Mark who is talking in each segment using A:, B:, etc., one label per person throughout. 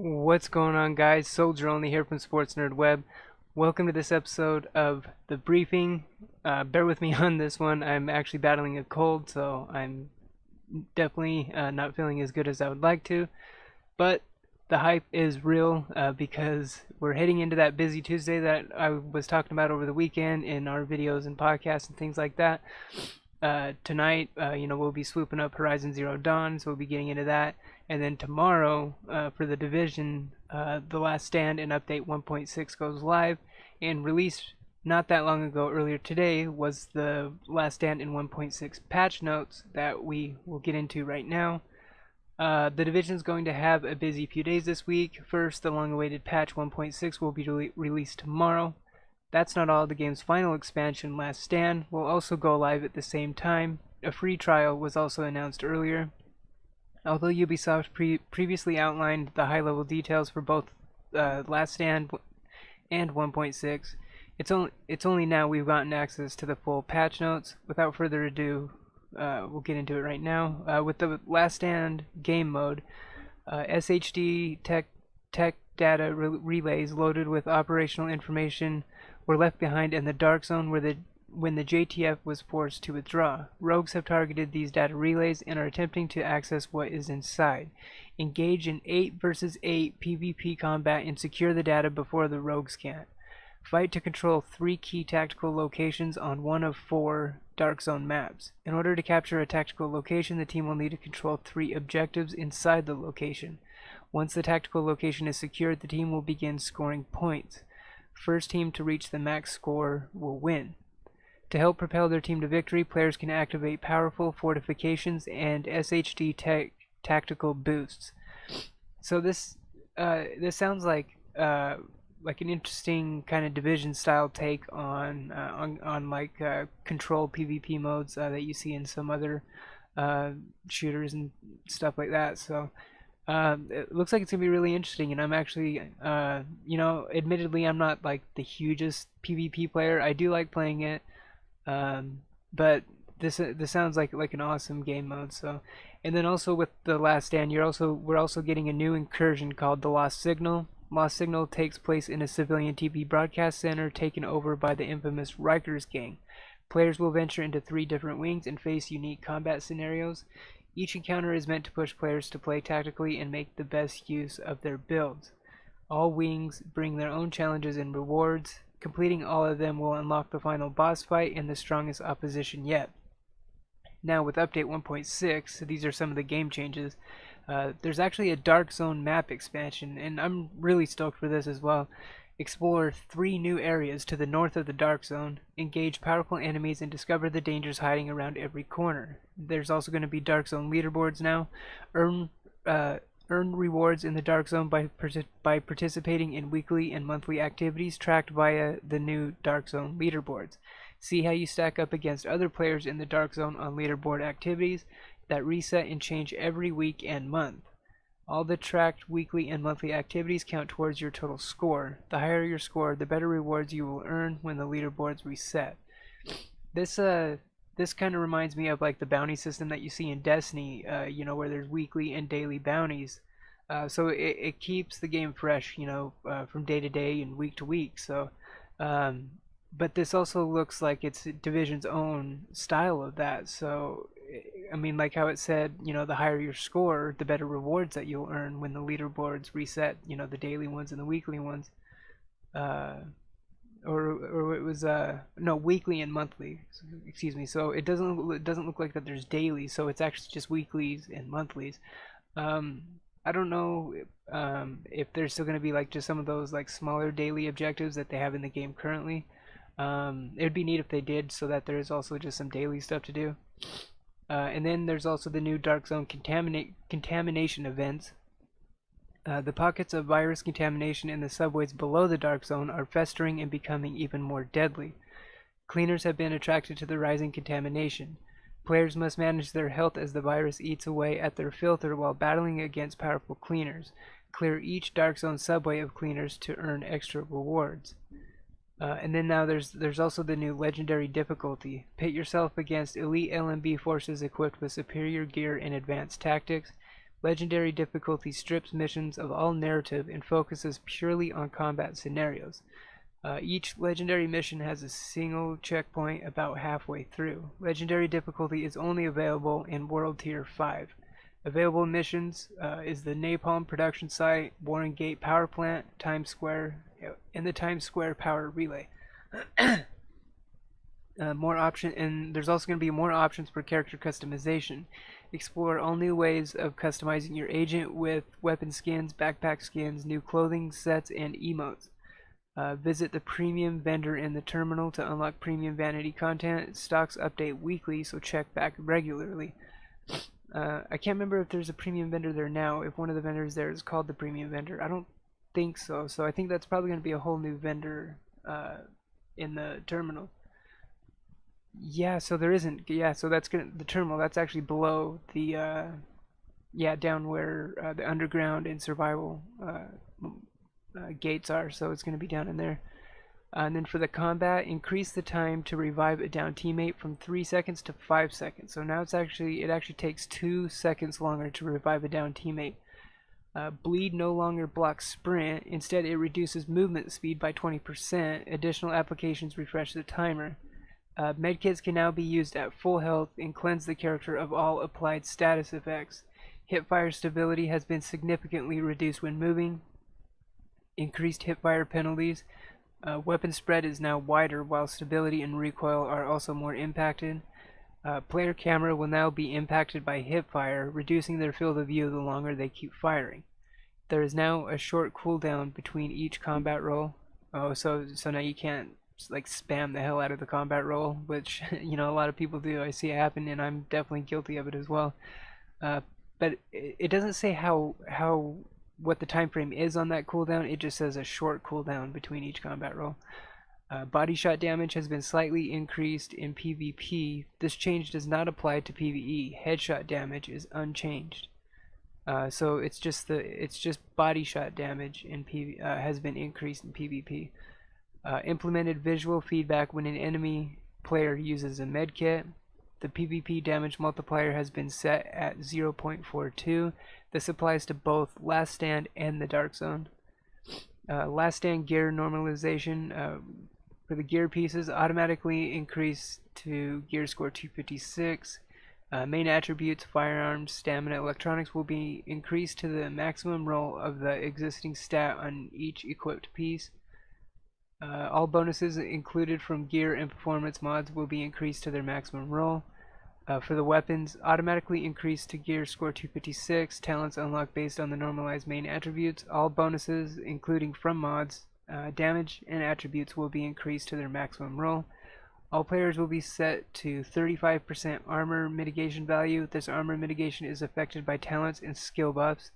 A: What's going on, guys? Soldier Only here from Sports Nerd Web. Welcome to this episode of The Briefing. Bear with me on this one. I'm actually battling a cold, so I'm definitely not feeling as good as I would like to. But the hype is real because we're heading into that busy Tuesday that I was talking about over the weekend in our videos and podcasts and things like that. Tonight, we'll be swooping up Horizon Zero Dawn, so we'll be getting into that. And then tomorrow, for the Division, The Last Stand and Update 1.6 goes live. And released not that long ago, earlier today, was the Last Stand in 1.6 patch notes that we will get into right now. The Division is going to have a busy few days this week. First, the long-awaited patch 1.6 will be released tomorrow. That's not all. The game's final expansion, Last Stand, will also go live at the same time. A free trial was also announced earlier. Although Ubisoft previously outlined the high-level details for both Last Stand and 1.6, it's only now we've gotten access to the full patch notes. Without further ado, we'll get into it right now. With the Last Stand game mode, SHD tech data relays loaded with operational information were left behind in the Dark Zone when the JTF was forced to withdraw. Rogues have targeted these data relays and are attempting to access what is inside. Engage in 8 versus 8 PvP combat and secure the data before the rogues can. Fight to control 3 key tactical locations on one of 4 Dark Zone maps. In order to capture a tactical location, the team will need to control 3 objectives inside the location. Once the tactical location is secured, the team will begin scoring points. First team to reach the max score will win. To help propel their team to victory, players can activate powerful fortifications and SHD tactical boosts. So this sounds like an interesting kind of Division style take on control PvP modes that you see in some other shooters and stuff like that. So it looks like it's gonna be really interesting, and I'm actually, admittedly, I'm not like the hugest PvP player. I do like playing it, but this sounds like an awesome game mode. So, and then also with the Last Stand, we're also getting a new incursion called the Lost Signal. Lost Signal takes place in a civilian TV broadcast center taken over by the infamous Rikers gang. Players will venture into 3 different wings and face unique combat scenarios. Each encounter is meant to push players to play tactically and make the best use of their builds. All wings bring their own challenges and rewards. Completing all of them will unlock the final boss fight and the strongest opposition yet. Now with update 1.6, these are some of the game changes. There's actually a Dark Zone map expansion, and I'm really stoked for this as well. Explore 3 new areas to the north of the Dark Zone, engage powerful enemies, and discover the dangers hiding around every corner. There's also going to be Dark Zone leaderboards now. Earn rewards in the Dark Zone by participating in weekly and monthly activities tracked via the new Dark Zone leaderboards. See how you stack up against other players in the Dark Zone on leaderboard activities that reset and change every week and month. All the tracked weekly and monthly activities count towards your total score. The higher your score, the better rewards you will earn when the leaderboards reset. This kind of reminds me of like the bounty system that you see in Destiny, where there's weekly and daily bounties. So it keeps the game fresh, from day to day and week to week. So, but this also looks like it's Division's own style of that. So, I mean, like how it said, the higher your score, the better rewards that you'll earn when the leaderboards reset, the daily ones and the weekly ones. Or it was no, weekly and monthly. Excuse me. So it doesn't look like that there's daily. So it's actually just weeklies and monthlies. I don't know if there's still gonna be like just some of those like smaller daily objectives that they have in the game currently. It would be neat if they did, so that there is also just some daily stuff to do. And then there's also the new Dark Zone contamination events. The pockets of virus contamination in the subways below the Dark Zone are festering and becoming even more deadly. Cleaners have been attracted to the rising contamination. Players must manage their health as the virus eats away at their filter while battling against powerful cleaners. Clear each Dark Zone subway of cleaners to earn extra rewards. And then now there's also the new legendary difficulty. Pit yourself against elite LMB forces equipped with superior gear and advanced tactics. Legendary difficulty strips missions of all narrative and focuses purely on combat scenarios. Each legendary mission has a single checkpoint about halfway through. Legendary difficulty is only available in World Tier 5. Available missions is the Napalm production site, Warren Gate power plant, Times Square, and the Times Square power relay. And there's also going to be more options for character customization. Explore all new ways of customizing your agent with weapon skins, backpack skins, new clothing sets, and emotes. Visit the premium vendor in the terminal to unlock premium vanity content. Stocks update weekly, so check back regularly. I can't remember if there's a premium vendor there now, if one of the vendors there is called the premium vendor. I don't think so, so I think that's probably going to be a whole new vendor in the terminal. Yeah, so there isn't. Yeah, so that's the terminal. That's actually below the down where the underground and survival gates are. So it's going to be down in there. And then for the combat, increase the time to revive a down teammate from 3 seconds to 5 seconds. So now it actually takes 2 seconds longer to revive a down teammate. Bleed no longer blocks sprint. Instead, it reduces movement speed by 20%. Additional applications refresh the timer. Medkits can now be used at full health and cleanse the character of all applied status effects. Hipfire stability has been significantly reduced when moving. Increased hipfire penalties. Weapon spread is now wider, while stability and recoil are also more impacted. Player camera will now be impacted by hipfire, reducing their field of view the longer they keep firing. There is now a short cooldown between each combat roll. Oh, so now you can't like spam the hell out of the combat roll, which a lot of people do. I see it happen, and I'm definitely guilty of it as well. But it doesn't say what the time frame is on that cooldown. It just says a short cooldown between each combat roll. Body shot damage has been slightly increased in PvP. This change does not apply to PvE. Headshot damage is unchanged. So it's just body shot damage in has been increased in PvP. Implemented visual feedback when an enemy player uses a medkit. The PvP damage multiplier has been set at 0.42. This applies to both Last Stand and the Dark Zone. Last Stand gear normalization for the gear pieces automatically increase to gear score 256. Main attributes, firearms, stamina, electronics will be increased to the maximum roll of the existing stat on each equipped piece. All bonuses included from gear and performance mods will be increased to their maximum roll. For the weapons, automatically increased to gear score 256. Talents unlocked based on the normalized main attributes. All bonuses, including from mods, damage, and attributes will be increased to their maximum roll. All players will be set to 35% armor mitigation value. This armor mitigation is affected by talents and skill buffs.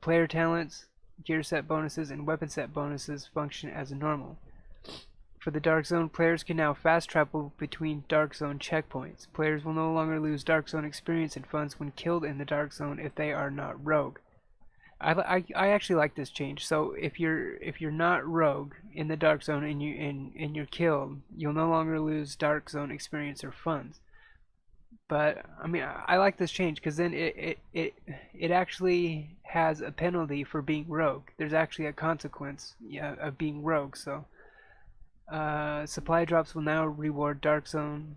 A: Player talents, gear set bonuses, and weapon set bonuses function as normal. For the Dark Zone, players can now fast travel between Dark Zone checkpoints. Players will no longer lose Dark Zone experience and funds when killed in the Dark Zone if they are not rogue. I actually like this change. So if you're not rogue in the Dark Zone and you're killed, you'll no longer lose Dark Zone experience or funds. But I mean, I like this change because then it actually has a penalty for being rogue. There's actually a consequence, of being rogue. So supply drops will now reward Dark Zone.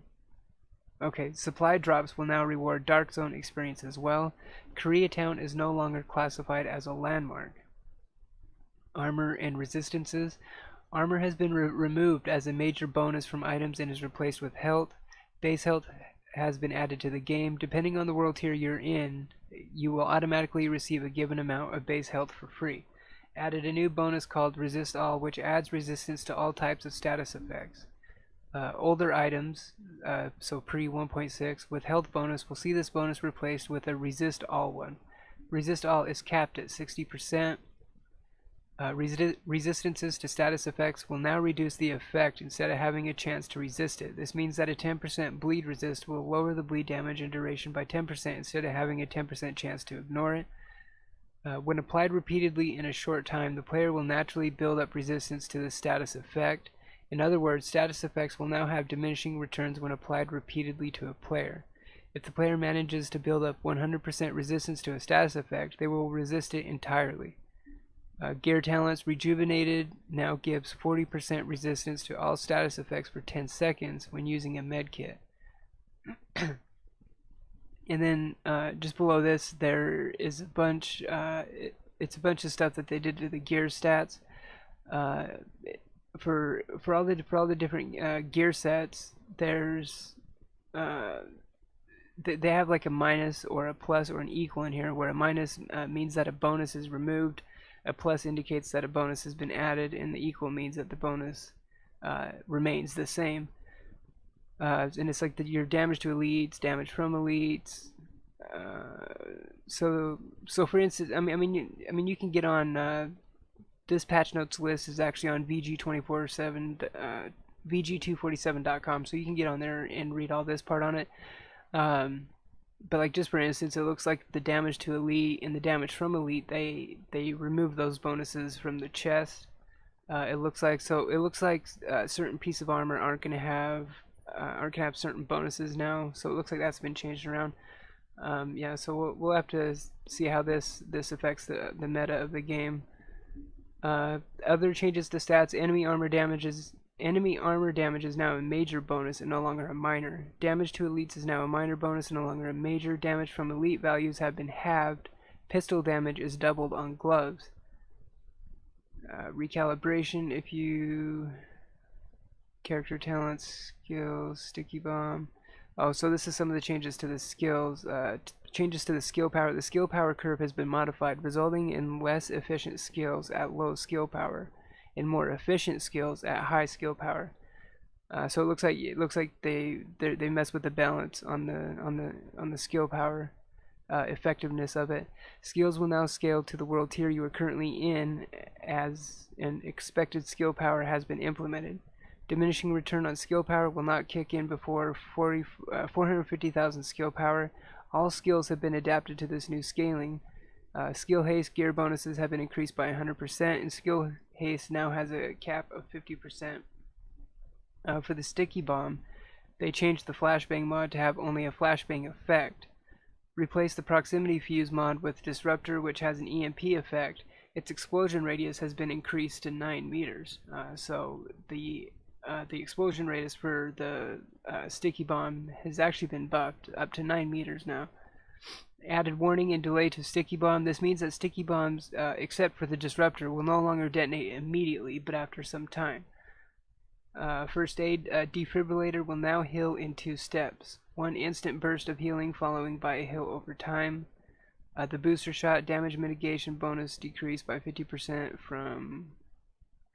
A: Okay, supply drops will now reward Dark Zone experience as well. Koreatown is no longer classified as a landmark. Armor and resistances. Armor has been removed as a major bonus from items and is replaced with health. Base health has been added to the game. Depending on the world tier you're in, you will automatically receive a given amount of base health for free. Added a new bonus called Resist All, which adds resistance to all types of status effects. Older items, so pre 1.6, with health bonus, will see this bonus replaced with a Resist All one. Resist All is capped at 60%. Resistances to status effects will now reduce the effect instead of having a chance to resist it. This means that a 10% bleed resist will lower the bleed damage and duration by 10% instead of having a 10% chance to ignore it. When applied repeatedly in a short time, the player will naturally build up resistance to the status effect. In other words, status effects will now have diminishing returns when applied repeatedly to a player. If the player manages to build up 100% resistance to a status effect, they will resist it entirely. Gear Talents Rejuvenated now gives 40% resistance to all status effects for 10 seconds when using a medkit. And then just below this, there is a bunch. It's a bunch of stuff that they did to the gear stats. For all the different gear sets, there's they have like a minus or a plus or an equal in here, where a minus means that a bonus is removed, a plus indicates that a bonus has been added, and the equal means that the bonus remains the same. And it's like your damage to elites, damage from elites. So for instance, I mean you can get on this patch notes list is actually on VG247.com, so you can get on there and read all this part on it. But like just for instance, it looks like the damage to elite and the damage from elite, they remove those bonuses from the chest. It looks like certain pieces of armor aren't gonna have certain bonuses now, so it looks like that's been changed around. Yeah, so we'll have to see how this affects the meta of the game. Other changes to stats: enemy armor damage is now a major bonus and no longer a minor. Damage to elites is now a minor bonus and no longer a major. Damage from elite values have been halved. Pistol damage is doubled on gloves. Recalibration: if you character talents, skills, sticky bomb. Oh, so this is some of the changes to the skills. Changes to the skill power. The skill power curve has been modified, resulting in less efficient skills at low skill power and more efficient skills at high skill power. So it looks like they mess with the balance on the skill power effectiveness of it. Skills will now scale to the world tier you are currently in, as an expected skill power has been implemented. Diminishing return on skill power will not kick in before 450,000 skill power. All skills have been adapted to this new scaling. Skill haste gear bonuses have been increased by 100%, and skill haste now has a cap of 50%. For the sticky bomb, they changed the flashbang mod to have only a flashbang effect. Replace the proximity fuse mod with disruptor, which has an EMP effect. Its explosion radius has been increased to 9 meters. So the explosion radius for the sticky bomb has actually been buffed up to 9 meters now. Added warning and delay to sticky bomb. This means that sticky bombs, except for the disruptor, will no longer detonate immediately, but after some time. First aid: defibrillator will now heal in 2 steps. 1 instant burst of healing following by a heal over time. The booster shot damage mitigation bonus decreased by 50% from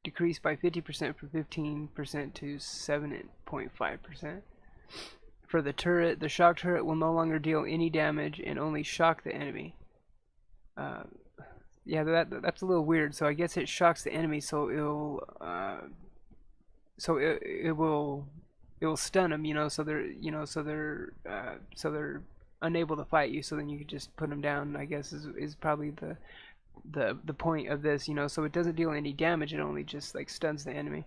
A: 15% to 7.5%. For the turret, the shock turret will no longer deal any damage and only shock the enemy. Yeah, that's a little weird. So I guess it shocks the enemy, so it will stun them. So they're unable to fight you. So then you can just put them down, I guess is probably the point of this. So it doesn't deal any damage. It only just like stuns the enemy.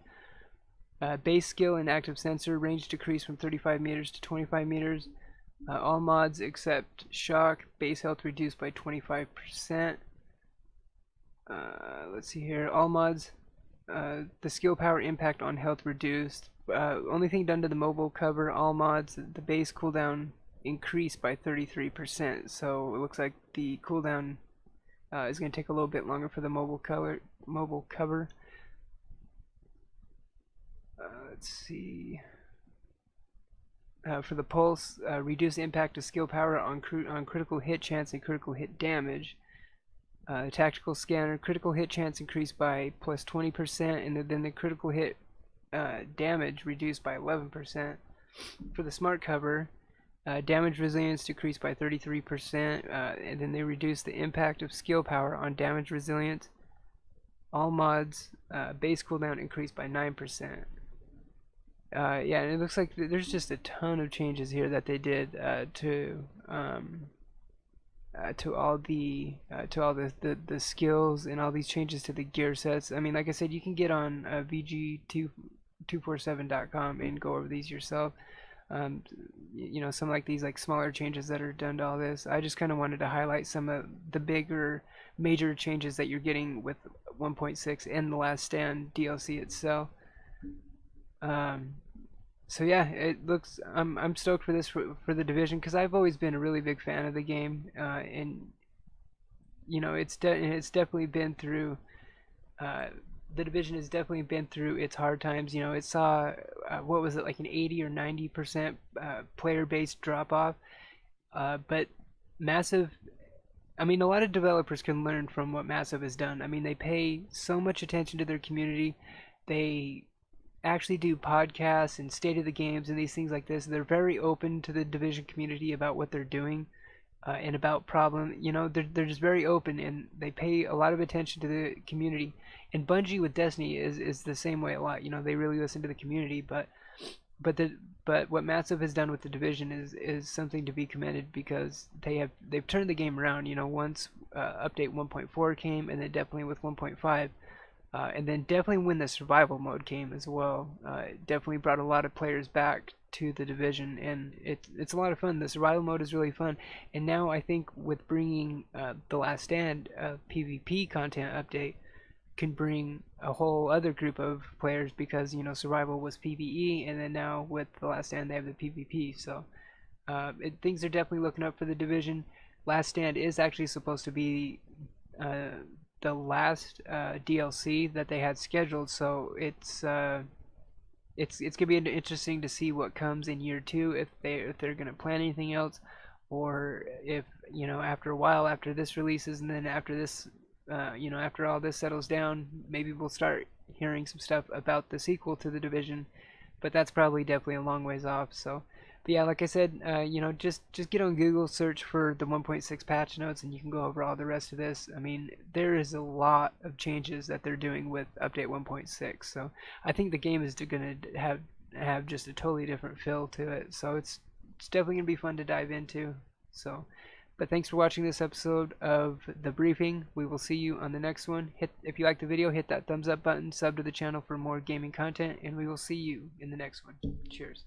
A: Base skill and active sensor range decreased from 35 meters to 25 meters. All mods except shock, base health reduced by 25%. Let's see here. All mods, the skill power impact on health reduced. Only thing done to the mobile cover: all mods, the base cooldown increased by 33%. So it looks like the cooldown is going to take a little bit longer for the mobile cover. Let's see. For the pulse, reduce impact of skill power on critical hit chance and critical hit damage. Tactical scanner, critical hit chance increased by plus 20%, and then the critical hit damage reduced by 11%. For the smart cover, damage resilience decreased by 33%, and then they reduced the impact of skill power on damage resilience. All mods, base cooldown increased by 9%. Yeah, and it looks like there's just a ton of changes here that they did to all the skills and all these changes to the gear sets. I mean, like I said, you can get on VG247.com and go over these yourself. um, some like these like smaller changes that are done to all this. I just kind of wanted to highlight some of the bigger major changes that you're getting with 1.6 and the Last Stand DLC itself. Um, so yeah, it looks. I'm stoked for this for the Division because I've always been a really big fan of the game, and it's definitely been through. Uh, the Division has definitely been through its hard times. It saw what was it, like an 80 or 90% player base drop off, but Massive. I mean, a lot of developers can learn from what Massive has done. I mean, they pay so much attention to their community. They actually do podcasts and state of the games and these things like this. They're very open to the Division community about what they're doing, and about problem. They're just very open and they pay a lot of attention to the community. And Bungie with Destiny is the same way a lot. They really listen to the community, but the but what Massive has done with the Division is something to be commended because they've turned the game around. Once update 1.4 came, and then definitely with 1.5. And then definitely when the survival mode came as well, it definitely brought a lot of players back to the Division, and it's a lot of fun. The survival mode is really fun, and now I think with bringing the Last Stand PvP content update can bring a whole other group of players because survival was PvE, and then now with the Last Stand they have the PvP. So things are definitely looking up for the Division. Last Stand is actually supposed to be uh, the last DLC that they had scheduled, so it's gonna be interesting to see what comes in year two, if they're gonna plan anything else, or if after a while, after this releases, and then after this, after all this settles down, maybe we'll start hearing some stuff about the sequel to the Division, but that's probably definitely a long ways off. So, but yeah, like I said, just get on Google, search for the 1.6 patch notes, and you can go over all the rest of this. I mean, there is a lot of changes that they're doing with update 1.6. So I think the game is gonna have just a totally different feel to it. So it's definitely gonna be fun to dive into. So. But thanks for watching this episode of The Briefing. We will see you on the next one. If you liked the video, hit that thumbs up button, sub to the channel for more gaming content, and we will see you in the next one. Cheers.